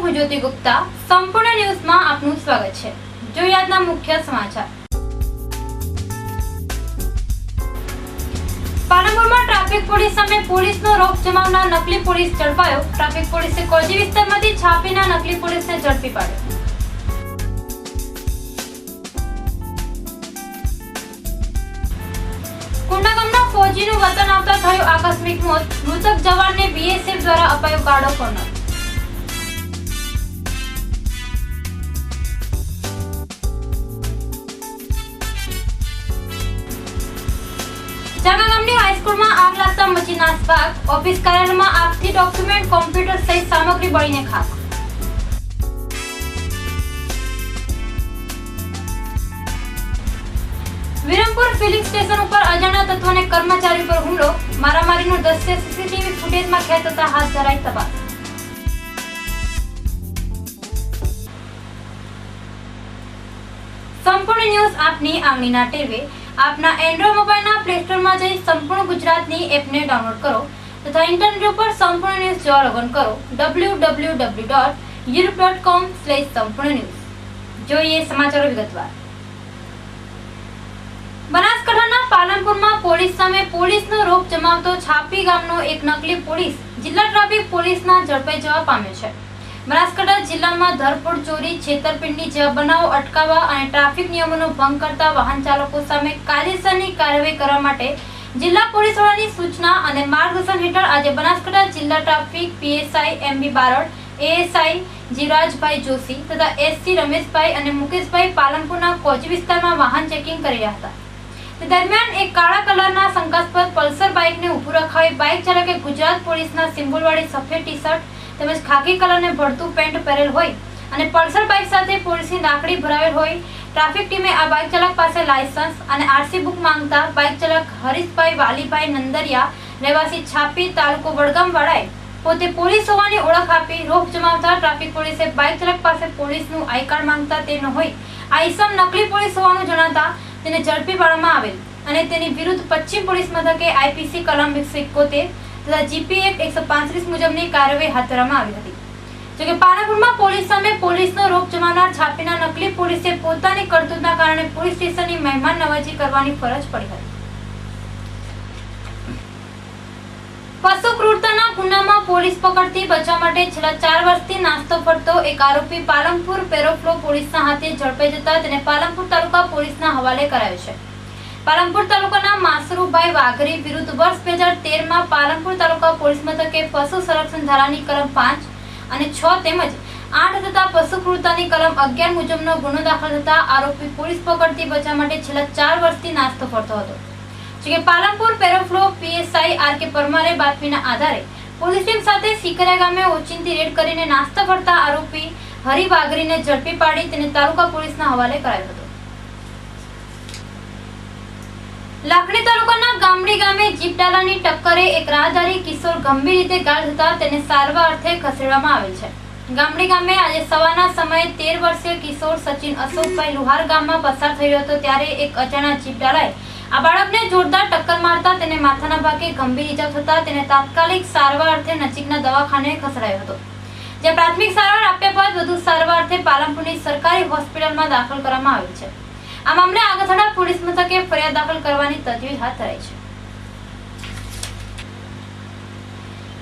હું જ્યોતિ ગુપ્તા સંપૂર્ણ ન્યૂઝમાં આપનું સ્વાગત છે। જોઈએ આજના મુખ્ય સમાચાર। પાલનપુરમાં ટ્રાફિક પોલીસ સામે પોલીસનો રોપ જમાવનાર નકલી પોલીસ ઝડપાયો। ટ્રાફિક પોલીસે કોજી વિસ્તારમાંથી છાપીના નકલી પોલીસને ઝડપી પાડ્યો। કુંડા ગામના ફોજીનું વતન આવતા થયું આકસ્મિક મોત। મૃતક જવાનને બીએસએફ દ્વારા અપાયો ગાર્ડ ઓફ ઓનર। ચાંગા ગામની હાઈસ્કૂલમાં આગ લાગતા મચી નાસભાગ। ઓફિસ કાર્યાલયમાં આગથી ડોક્યુમેન્ટ, કોમ્પ્યુટર સહિત સામગ્રી બળીને ખાખ। વિરમપુર ફિલિંગ સ્ટેશન ઉપર અજાણ્યા તત્વોને કર્મચારી પર હુમલો। મારામારીનો દ્રશ્ય સીસીટીવી ફૂટેજમાં કેદ થતા હાથ ધરાઈ તપાસ। સંપૂર્ણ ન્યૂઝ આપની આંગળીના ટેરવે। આપના એન્ડ્રોઇડ મોબાઈલના પ્લે સ્ટોરમાં જઈ સંપૂર્ણ ગુજરાતની એપને ડાઉનલોડ કરો તથા ઇન્ટરનેટ ઉપર સંપૂર્ણ ન્યૂઝ જોવા લોગિન કરો www.youtube.com/સંપૂર્ણ ન્યૂઝ। જોઈએ સમાચારો વિગતવાર। બનાસકાંઠાના પાલનપુરમાં પોલીસ સામે પોલીસનો રોપ જમાવતો છાપી ગામનો એક નકલી પોલીસ જિલ્લા ટ્રાફિક પોલીસના ઝડપાઈ જવા પામ્યો છે। બનાસકાંઠા જિલ્લામાં ધરપકડ, ચોરી, છેતરપિંડી જેવા બનાવો અટકાવવા અને ટ્રાફિક નિયમોનો ભંગ કરતા વાહન ચાલકો સામે કાયદેસરની કાર્યવાહી કરવા માટે જિલ્લા પોલીસ વડાની સૂચના અને માર્ગદર્શન હેઠળ આજે બનાસકાંઠા જિલ્લા traffic PSI MB Barot, ASI Jirajbhai Joshi તથા એસસી રમેશભાઈ અને મુકેશભાઈ પાલનપુરના કોજી વિસ્તારમાં વાહન ચેકિંગ કરી રહ્યા હતા। તે દરમિયાન એક કાળા કલરના શંકાસ્પદ પલ્સર બાઇકને ઊભું રખાવી બાઇક ચાલકે ગુજરાત પોલીસના સિમ્બોલવાળી સફેદ ટી-શર્ટ તેમજ ખાકી કલરને ભરતું પેન્ટ પહેરેલ હોય અને પલ્સર બાઇક સાથે પોલીસની લાકડી ભરાવેલ હોય। ટ્રાફિક ટીમે આ બાઇક ચાલક પાસે લાયસન્સ અને આરસી બુક માંગતા બાઇક ચાલક હરીશભાઈ વાલીભાઈ નંદરિયા રહેવાસી છાપી તાલુકો વડગામ વાળાએ પોતે પોલીસ હોવાની ઓળખ આપી રોપ જમાવતા ટ્રાફિક પોલીસે બાઇક ચાલક પાસે પોલીસનું આઈ કાર્ડ માંગતા તે ન હોય આ ઈસમ નકલી પોલીસ હોવાનું જણાતા તેને ઝડપી પાડવામાં આવેલ અને તેની વિરુદ્ધ પશ્ચિમ પોલીસ મથકે આઈપીસી કલમ 171 તથા જીપી એક્ટ 135 મુજબની કાર્યવાહી હાથ ધરવામાં આવી હતી। જોકે પાલનપુરમાં પોલીસ સામે પોલીસનો રોપ જમાવનાર છાપીના નકલી પોલીસે પોતાની કરતૂતના કારણે પોલીસ સ્ટેશનની મહેમાન નવાજી કરવાની ફરજ પડી હતી। પશુ ક્રૂરતાના ગુનામાં પોલીસ પકડથી બચવા માટે છેલ્લા 4 વર્ષથી નાસ્તો ફરતો એક આરોપી પાલનપુર પેરોફ્લો પોલીસના હાથે ઝડપાઈ જતા તેને પાલનપુર તાલુકા પોલીસના હવાલે કરાયો છે। પાલનપુર તાલુકાના માસરુભાઈ વાઘરી વિરુદ્ધ વર્ષ 2013માં પાલનપુર તાલુકા પોલીસ મથકે પશુ સંરક્ષણ ધારાની કલમ 5 અને 6 તેમજ 8 તથા પશુ ક્રૂરતાની કલમ 11 મુજબનો ગુનો દાખલ થતા આરોપી પોલીસ પકડથી બચવા માટે છેલ્લા 4 વર્ષથી નાસ્તો ફરતો હતો। જોકે પાલનપુર પેરોફ્લો પીએસઆઈ આરકે પરમારે બાતમીના આધારે પોલીસ ટીમ સાથે સિકરિયા ગામે ઓચિંતી રેડ કરીને નાસ્તા ફરતા આરોપી હરી વાઘરીને ઝડપી પાડી તેને તાલુકા પોલીસના હવાલે કરાયો હતો। લાખણી તાલુકાના ગામડી ગામે જીપ ડાલાની ટક્કરે એક રાહદારી કિશોર ગંભીર રીતે ઘાયલ થતા તેને સારવાર અર્થે ખસેડવામાં આવેલ છે। ગામડી ગામે આજે સવારના સમયે 13 વર્ષીય કિશોર સચિન અશોકભાઈ લુહાર ગામમાં પસાર થઈ રહ્યો હતો ત્યારે એક અજાણ્યા જીપ ડાલાએ આ બાળકને જોરદાર ટક્કર મારતા તેને માથાના ભાગે ગંભીર ઈજા થતા તેને તાત્કાલિક સારવાર અર્થે નજીકના દવાખાને ખસેડાયો હતો, જ્યાં પ્રાથમિક સારવાર આપ્યા બાદ વધુ સારવાર અર્થે પાલનપુરની સરકારી હોસ્પિટલમાં દાખલ કરવામાં આવ્યો છે। આ મામલે આગથડા પોલીસ મથકે ફરિયાદ દાખલ કરવાની તજવીજ હાથ ધરાઈ છે।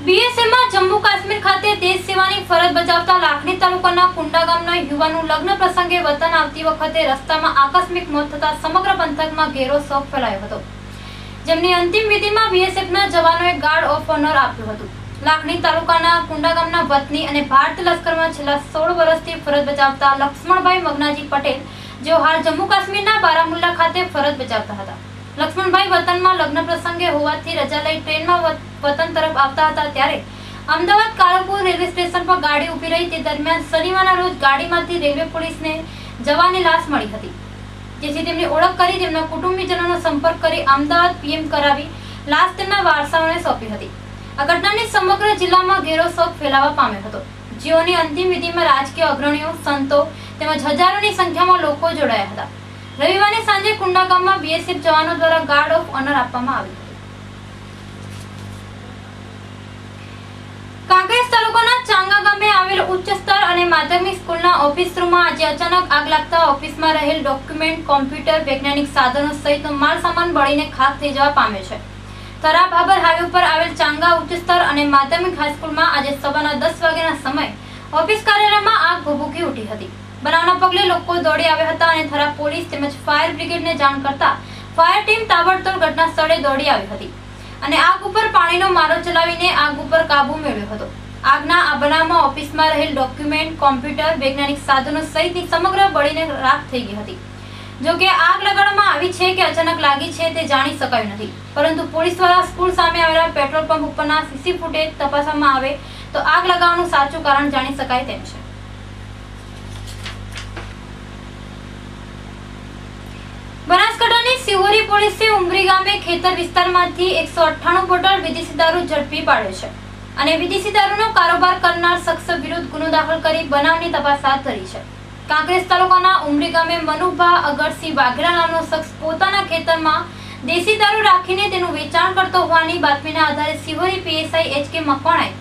બીએસએફમાં જમ્મુ કાશ્મીર ખાતે દેશ સેવાની ફરજ બજાવતા લાખણી તાલુકાના કુંડા ગામના યુવાનનું લગ્ન પ્રસંગે વતન આવતી વખતે રસ્તામાં આકસ્મિક મોત થતા સમગ્ર પંથકમાં ઘેરો શોક ફેલાયો હતો, જેમની અંતિમ વિધિમાં બીએસએફના જવાનોએ ગાર્ડ ઓફ ઓનર આપ્યું હતું। લાખણી તાલુકાના કુંડા ગામના વતની અને ભારતીય લશ્કરમાં છેલ્લા 16 વર્ષથી ફરજ બજાવતા લક્ષ્મણભાઈ મગનાજી પટેલ જેઓ હાલ જમ્મુ કાશ્મીરના બારામુલ્લા ખાતે ફરજ બજાવતા હતા। લક્ષ્મણભાઈ વતનમાં લગ્ન પ્રસંગે હોવાથી રજા લઈ ટ્રેનમાં વતન તરફ આવતા હતા ત્યારે અમદાવાદ કાળુપુર રેલવે સ્ટેશન પર ગાડી ઊભી રહી તે દરમિયાન શનિવારના રોજ ગાડીમાંથી રેલવે પોલીસને જવાની લાશ મળી હતી, જેથી તેમની ઓળખ કરી તેમના કુટુંબીજનોનો સંપર્ક કરી અમદાવાદ પીએમ કરાવી લાશ તેમના વારસાઓને સોંપી હતી। આ ઘટનાની સમગ્ર જિલ્લામાં ઘેરો શોક ફેલાવા પામ્યો હતો, જેઓની અંતિમ વિધિમાં રાજકીય અગ્રણીઓ, સંતો તેમજ હજારોની સંખ્યામાં લોકો જોડાયા હતા। રવિવારે સાંજે કુંડા ગામમાં બીએસએફ જવાનો દ્વારા ગાર્ડ ઓફ ઓનર આપવામાં આવ્યું હતું। કાંકરેજ તાલુકાના ચાંગા ગામે આવેલ ઉચ્ચ સ્તર અને માધ્યમિક સ્કૂલના ઓફિસ રૂમમાં આજે અચાનક આગ લાગતા ઓફિસમાં રહેલ ડોક્યુમેન્ટ, કોમ્પ્યુટર, વૈજ્ઞાનિક સાધનો સહિતનો માલ સામાન બળીને ખાખ થઈ જવા પામ્યો છે. થરા ભાબર હાઈવે પર આવેલ ચાંગા ઉચ્ચ સ્તર અને માધ્યમિક હાઈસ્કૂલમાં આજે સવારના 10 વાગ્યાના સમયે ઓફિસ કાર્યાલયમાં આગ ભભૂકી ઉઠી હતી. બનાવના પગલે લોકો દોડી આવ્યા હતા અને થરા પોલીસ તેમજ ફાયર બ્રિગેડને જાણ કરતા ફાયર ટીમ તાબડતોબ ઘટના સ્થળે દોડી આવી હતી અને આગ ઉપર પાણીનો મારો ચલાવીને આગ ઉપર કાબુ મેળવ્યો હતો. આગના આ બનાવમાં ઓફિસમાં રહેલ ડોક્યુમેન્ટ, કોમ્પ્યુટર, વૈજ્ઞાનિક સાધનો સહિતની સમગ્ર બળીને રાખ થઈ ગઈ હતી. જો કે આગ લગાડવામાં આવી છે કે અચાનક લાગી છે તે જાણી શકાયું નથી, પરંતુ પોલીસ દ્વારા સ્કૂલ સામે આવેલા પેટ્રોલ પંપ ઉપરના સીસી ફૂટેજ તપાસવામાં આવે તો આગ લગાવવાનું સાચું કારણ જાણી શકાય તેમ છે. બનાસકાંઠાની સિહોરી પોલીસે ઉમરી ગામે ખેતર વિસ્તારમાંથી 198 બોટલ વિદેશી દારૂ ઝડપી પાડ્યો છે અને વિદેશી દારૂનો કારોબાર કરનાર શખ્સ વિરુદ્ધ ગુનો દાખલ કરી બનાવની તપાસ હાથ ધરી છે. કાંકરેજ તાલુકાના ઉમરી ગામે મનુભા અગરસિંહ વાઘેલા નામનો શખ્સ પોતાના ખેતરમાં દેશી દારૂ રાખીને તેનું વેચાણ કરતો હોવાની બાતમીના આધારે સિહોરી પીએસઆઈ એચ.કે. મકવાણાએ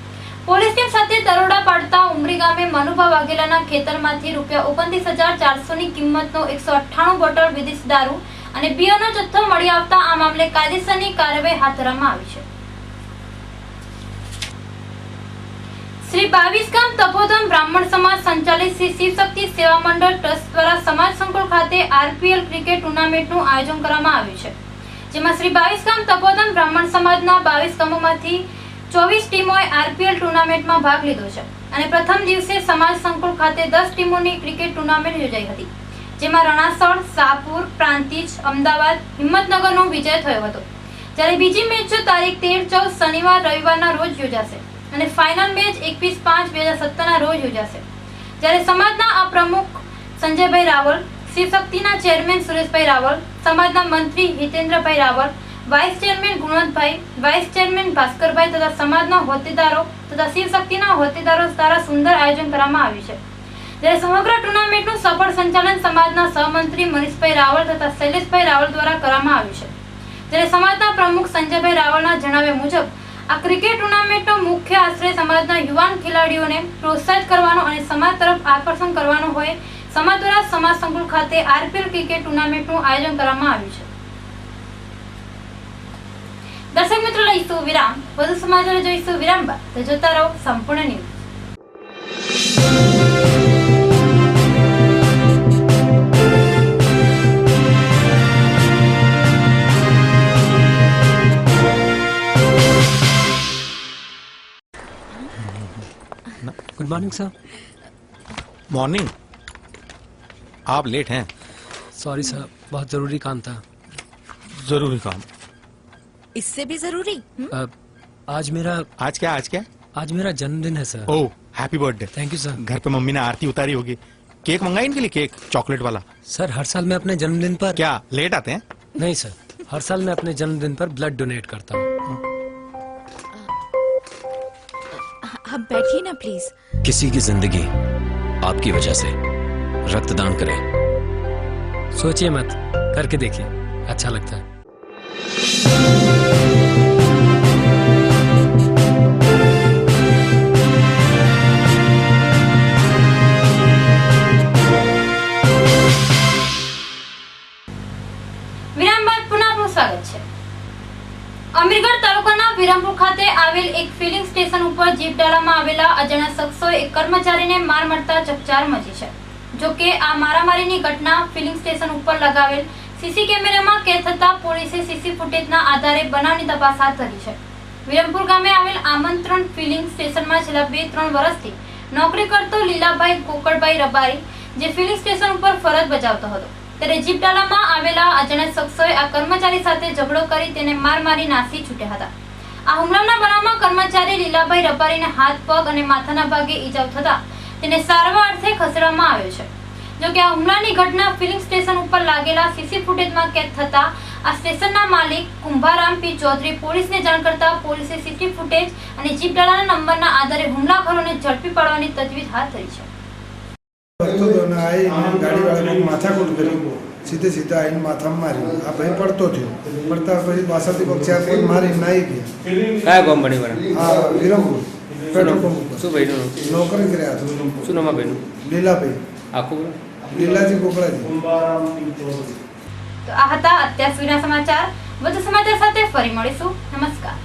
પોલીસ ટીમ સાથે દરોડા પાડતા ઉમરી ગામે મનુભા વાઘેલાના ખેતરમાંથી ₹29,400 ની કિંમતનો 198 બોટલ વિદેશી દારૂ અને બિયરનો જથ્થો મળી આવતા આ મામલે કાયદેસરની કાર્યવાહી હાથ ધરવામાં આવી છે. શ્રી 22 ગામ તપોધન બ્રાહ્મણ સમાજ સંચાલિત શ્રી શિવશક્તિ સેવા મંડળ ટ્રસ્ટ દ્વારા સમાજ સંકુલ ખાતે આરપીએલ ક્રિકેટ ટુર્નામેન્ટનું આયોજન કરવામાં આવ્યું છે, જેમાં શ્રી 22 ગામ તપોધન બ્રાહ્મણ સમાજના 22 ગામોમાંથી 24 ટીમોએ આરપીએલ ટુર્નામેન્ટમાં ભાગ લીધો છે અને પ્રથમ દિવસે સમાજ સંકુલ ખાતે 10 ટીમોની ક્રિકેટ ટુર્નામેન્ટ યોજાઈ હતી, જેમાં રણાસણ, શાહપુર, પ્રાંતિજ, અમદાવાદ, હિંમતનગરનો વિજય થયો હતો. જ્યારે બીજી મેચ તારીખ 13, 14 શનિવાર, રવિવારના રોજ યોજાશે અને ફાઇનલ મેચ 21/5/2017 રોજ યોજાશે. જ્યારે સમાજના આ પ્રમુખ સંજયભાઈ રાવલ, શિવશક્તિના ચેરમેન સુરેશભાઈ રાવલ, સમાજના મંત્રી Hitendrabhai Raval, vice chairman Gunvantbhai, vice chairman Bhaskarbhai તથા સમાજના હોદ્દેદારો તથા શિવશક્તિના હોદ્દેદારો દ્વારા સુંદર આયોજન કરવામાં આવ્યું છે. જ્યારે સમગ્ર ટુર્નામેન્ટનું સફળ સંચાલન સમાજના સહમંત્રી મનીષભાઈ રાવલ તથા શૈલેષભાઈ રાવલ દ્વારા કરવામાં આવ્યું છે. જ્યારે સમાજના પ્રમુખ સંજયભાઈ રાવલના જણાવ્યા મુજબ આ ક્રિકેટ ટુર્નામેન્ટનો મુખ્ય આશ્રય સમાજના યુવાન ખેલાડીઓને પ્રોત્સાહિત કરવાનો અને સમાજ તરફ આકર્ષણ કરવાનો હોય સમાજ દ્વારા સમાજ સંકુલ ખાતે આરપીએલ ક્રિકેટ ટુર્નામેન્ટનું આયોજન કરવામાં આવ્યું છે. દર્શક મિત્રો, લઈશું વિરામ. વધુ સમાચાર જોઈશું વિરામ બાદ. તો જોતા રહો સંપૂર્ણ news. Good morning sir. Morning. आप लेट हैं. सॉरी सर, बहुत जरूरी काम था. जरूरी काम. इससे भी जरूरी. आज मेरा जन्मदिन है sir. Oh, happy birthday. Thank you sir. घर पे मम्मी ने आरती उतारी होगी. केक मंगाई इनके लिए, केक चॉकलेट वाला. सर, हर साल मैं अपने जन्मदिन पर क्या लेट आते हैं? नहीं सर, हर साल मैं अपने जन्मदिन पर ब्लड डोनेट करता हूँ. आप बैठिए ना प्लीज. किसी की जिंदगी आपकी वजह से रक्तदान करें. सोचिए मत, करके देखिए, अच्छा लगता है. વિરામ બાદ પુનઃ આપનું સ્વાગત છે. અમીરગઢ તાલુકાના વિરમપુર ખાતે આવેલ એક ફિલિંગ સ્ટેશન ઉપર જીપ ડાલામાં આવેલા અજાણ્યા શખ્સોએ એક કર્મચારીને માર મારતા ચકચાર મચી છે. જો કે આ મારામારીની ઘટના ફિલિંગ સ્ટેશન ઉપર લગાવેલ સીસી કેમેરામાં કેદ થતા પોલીસે સીસી ફૂટેજના આધારે બનાવની તપાસ હાથ ધરી છે. વિરમપુર ગામે આવેલ આમંત્રણ ફિલિંગ સ્ટેશનમાં છેલ્લા 2-3 વર્ષથી નોકરી કરતો લીલાભાઈ ગોકળભાઈ રબારી, જે ફિલિંગ સ્ટેશન ઉપર ફરજ બજાવતો હતો, ત્યારે જીપ ડાલામાં આવેલા અજાણ્યા શખ્સોએ આ કર્મચારી સાથે ઝઘડો કરી તેને માર મારી નાસી છૂટ્યા હતા. આ હુમલાના બનાવમાં કર્મચારી લીલાભાઈ રબારીને હાથ, પગ અને માથાના ભાગે ઈજાઓ થતા તેને સારવાર અર્થે ખસેડવામાં આવ્યો છે. જો કે આ હુમલાની ઘટના ફિલિંગ સ્ટેશન ઉપર લાગેલા સીસી ફૂટેજમાં કેદ થતા આ સ્ટેશનના માલિક કુંભારામ પી ચૌધરી પોલીસને જાણ કરતા પોલીસે સીસી ફૂટેજ અને જીપ ડાલાના નંબરના આધારે હુમલાખોરોને ઝડપી પાડવાની તજવીજ હાથ ધરી છે. ગાડી વાળા માથાકૂટ કરી સીધે આવીને માથામાં મારી. આ ભાઈ પડતો થયો. પડતા પછી પાછળથી 4-5 મારી નાઈ ગયા. કયા કંપની વાળા? હા, વિરમપુર. પેટ્રોલ પંપ ઉપર શું ભાઈનું નોકરી કર્યા હતા શું નામ આ ભાઈનું લીલાભાઈ આખું લીલાજી કોકડાજી. તો આ હતા અત્યાર સુધીના સમાચાર. વધુ સમાચાર સાથે ફરી મળીશું. નમસ્કાર.